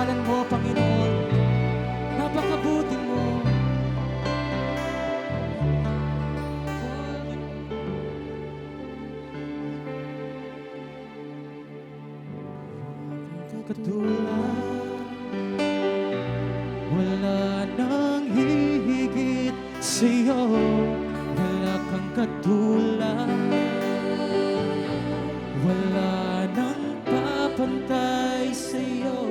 pangalan mo, Panginoon. Napakabuti mo. Katulad, wala nang hihigit sa'yo, wala kang katulad, wala nang papantay sa'yo.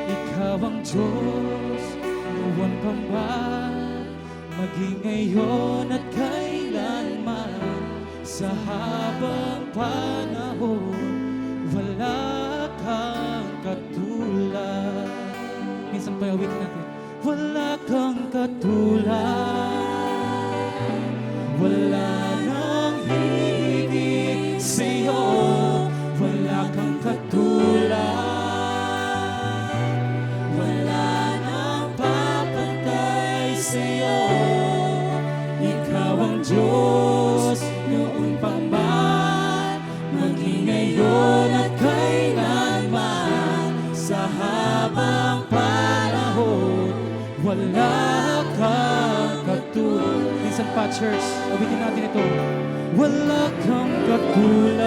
Ikaw ang Diyos, noon pa man, maging ngayon at kailanman, sa habang panahon, wala kang katulad. Minsan pa awit natin. Wala kang katulad, wala nang hihigit sa'yo, wala kang katulad, wala nang papantay sa'yo. Ikaw ang Diyos, noon pa man, maging ngayon at kailanman, sa habang panahon, wala kang katulad. Minsan pa, church, awitin natin ito. Wala kang katulad,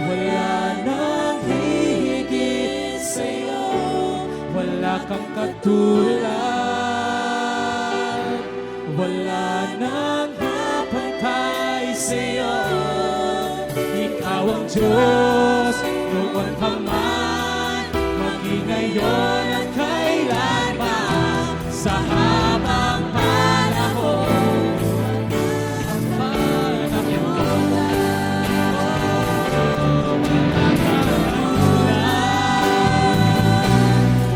wala nang hihigit sa'yo, wala kang katulad, wala nang hapantay sa'yo. Ikaw ang Diyos, noon pa man, maging ngayon at kailanman, sa habang panahon,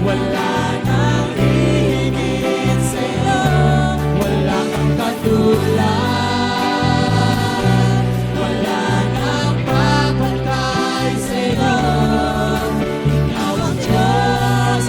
wala nang hihigit sa'yo, wala kang katulad, wala nang papantay sa'yo. Ikaw ang Diyos,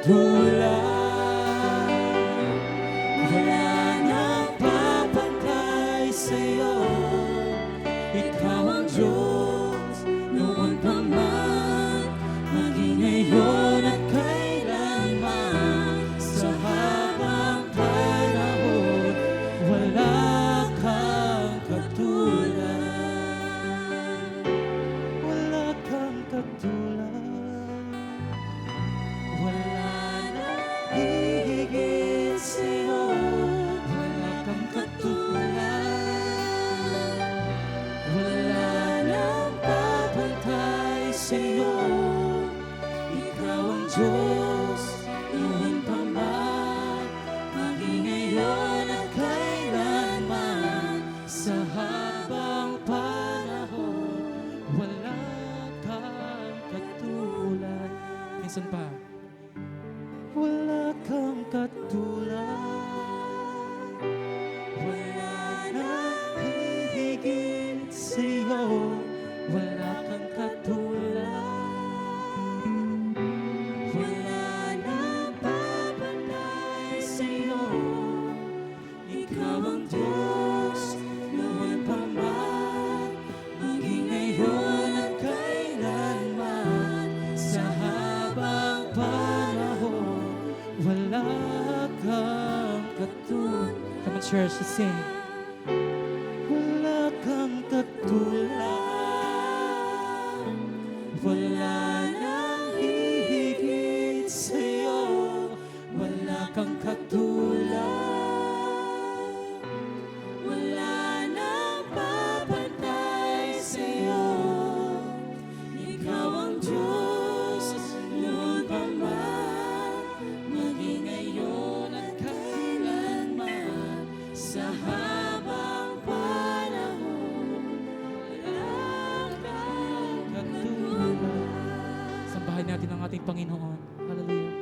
katulad. Wala nang papantay sa'yo. Ikaw ang Diyos, noon pa man, maging ngayon at kailanman. Sa habang panahon, wala kang katulad. Wala kang katulad. Wala nang hihigit sa'yo. Wala kang katulad. Wala nang papantay sa'yo. Ikaw ang Diyos, noon pa man, maging ngayon at kailanman. Sa habang panahon, wala kang katulad. Minsan pa, wala kang katulad. Wala nang hihigit sa'yo. Wala kang katulad. Wala nang papantay sa'yo. Ikaw ang Diyos, noon pa man, maging ngayon at kailanman. Sa habang panahon, wala kang katulad. Come on, church, let's sing. Wala kang katulad. Wala nang hihigit sa'yo. Wala kang katulad. Wala nang papantay sa'yo. Ikaw ang Diyos, noon pa man, maging ngayon at kailanman. Sa habang panahon, wala kang katulad. Sambahin natin ang ating Panginoon. Hallelujah.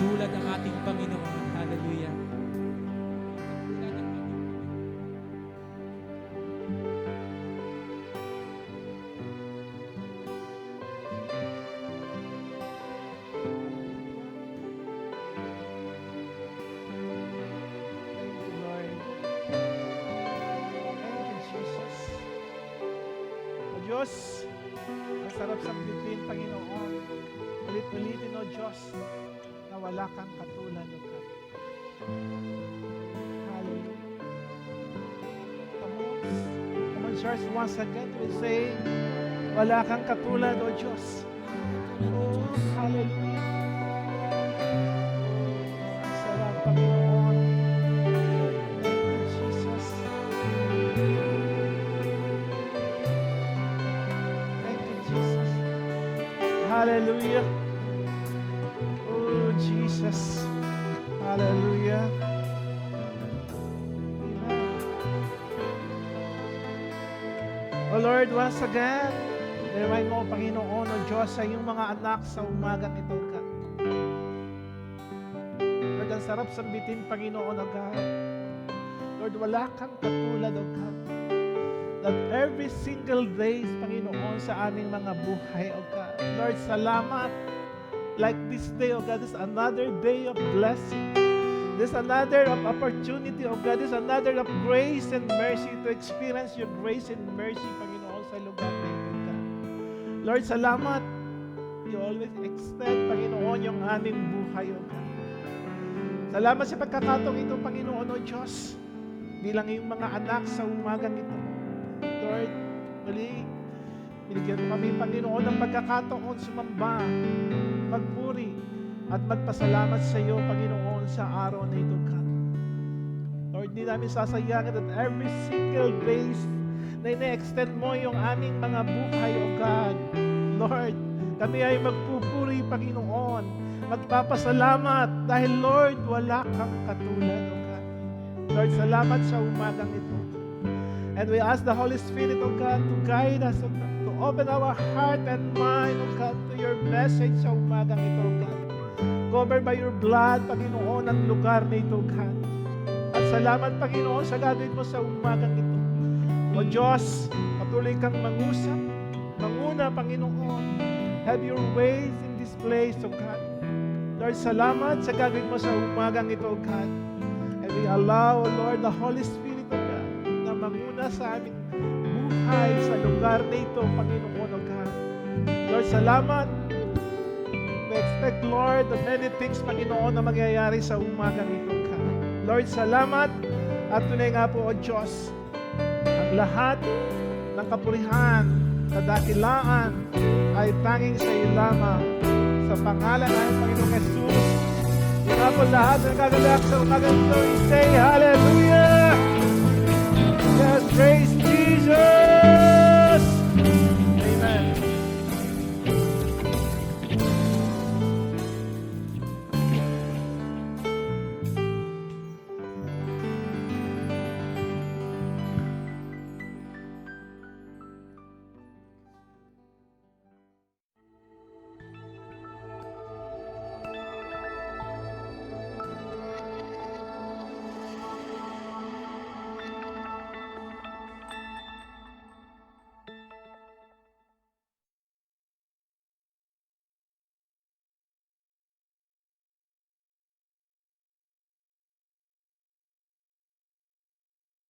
katulad ang ating Panginoon. Hallelujah. Katulad ang ating Thank you, Lord. Thank you, Jesus. O Diyos, ang sarap sambitin, Panginoon. Ulit-ulitin, O Diyos, na wala kang katulad, O God. Hallelujah. Come on, church, once again, we say, wala kang katulad, O Diyos. Oh, hallelujah. Ang sarap, Panginoon. Thank you, Jesus. Thank you, Jesus. Hallelujah. Oh, Jesus. Hallelujah. Amen. Oh Lord, once again, remind mo, Panginoon, O Diyos, sa iyong mga anak sa umagang ito, God. Lord, ang sarap sambitin, Panginoon, O God. Lord, wala kang katulad, O God. That every single day, Panginoon, sa aming mga buhay, O God. Lord, salamat. Like this day, O God, this is another day of blessing. This is another of opportunity, O God. This is another of grace and mercy to experience your grace and mercy, Panginoon, sa lugar na ito, God. Lord, salamat. You always extend, Panginoon, yung aming buhay, O God. Salamat sa pagkakataong ito, Panginoon, O Diyos. Bilang iyong mga anak sa umagang ito. Lord, muli, binigyan mo kami, Panginoon, ng pagkakataon sumamba, magpuri, at magpasalamat sa iyo, Panginoon, sa araw na ito, God. Lord, hindi namin sasayangin that every single days na ina-extend mo yung aming mga buhay, O God. Lord, kami ay magpupuri, Panginoon, magpapasalamat dahil, Lord, wala kang katulad, O God. Lord, salamat sa umagang ito. And we ask the Holy Spirit, O God, to guide us, O God, to open our heart and mind, O God, to your message sa umagang ito, O God. Covered by your blood, Panginoon, ang lugar na ito, God. At salamat, Panginoon, sa gagawin mo sa umagang ito. O Diyos, patuloy kang mangusap, manguna, Panginoon. Have your ways in this place, O God. Lord, salamat sa gagawin mo sa umagang ito, O God. And we allow, O Lord, the Holy Spirit, O God, na manguna sa aming buhay sa lugar na ito, Panginoon, O God. Lord, salamat. We expect, Lord, the many things, Panginoon, na mangyayari sa umagang ito, God. Lord, salamat. At tunay nga po, O Diyos, ang lahat ng kapurihan, kadakilaan, ay tanging sa iyo lamang. Sa pangalan ng Panginoong Jesus, yun nga po lahat ng kagalak sa umagang ito, we say, Hallelujah! Yes, praise